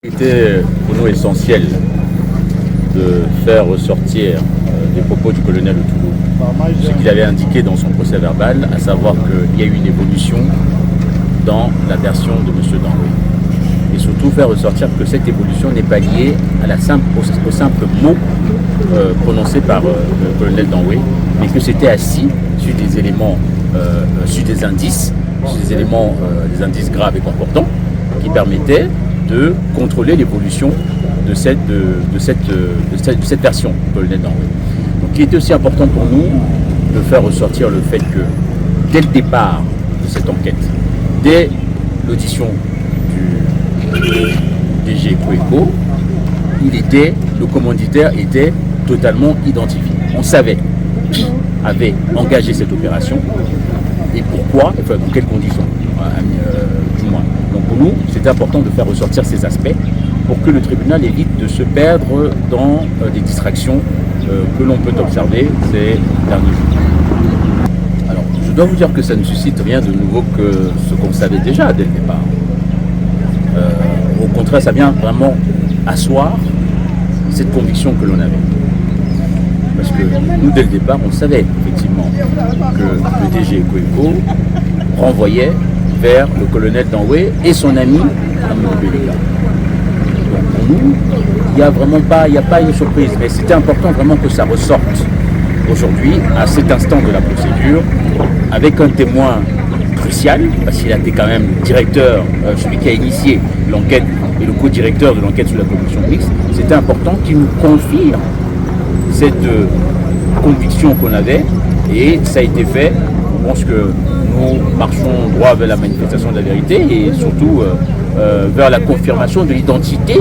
Il était pour nous essentiel de faire ressortir les propos du colonel Otoulou, ce qu'il avait indiqué dans son procès verbal, à savoir qu'il y a eu une évolution dans la version de M. Danwé. Et surtout faire ressortir que cette évolution n'est pas liée à au simple mot prononcé par le colonel Danwé, mais que c'était assis sur des éléments, sur des indices des indices graves et importants qui permettaient de contrôler l'évolution de cette version du colonel Danwé. Donc il était aussi important pour nous de faire ressortir le fait que dès le départ de cette enquête, dès l'audition du DG Coeco, le commanditaire était totalement identifié. On savait qui avait engagé cette opération et pourquoi, enfin pour quelles conditions, du moins. Donc pour nous, c'est important de faire ressortir ces aspects pour que le tribunal évite de se perdre dans des distractions que l'on peut observer ces derniers jours. Alors, je dois vous dire que ça ne suscite rien de nouveau que ce qu'on savait déjà dès le départ. Au contraire, ça vient vraiment asseoir cette conviction que l'on avait. Parce que nous, dès le départ, on savait effectivement que le DG Coeco renvoyait vers le colonel Danwé et son ami Amadou Belliga. Donc pour nous, il n'y a pas une surprise, mais c'était important vraiment que ça ressorte aujourd'hui, à cet instant de la procédure, avec un témoin crucial, parce qu'il a été quand même directeur, celui qui a initié l'enquête et le co-directeur de l'enquête sur la commission mixte. C'était important qu'il nous confirme cette conviction qu'on avait, et ça a été fait. Je pense que nous marchons droit vers la manifestation de la vérité et surtout vers la confirmation de l'identité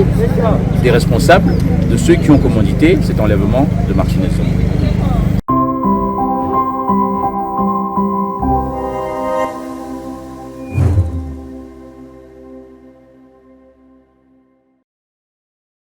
des responsables, de ceux qui ont commandité cet enlèvement de Martinez.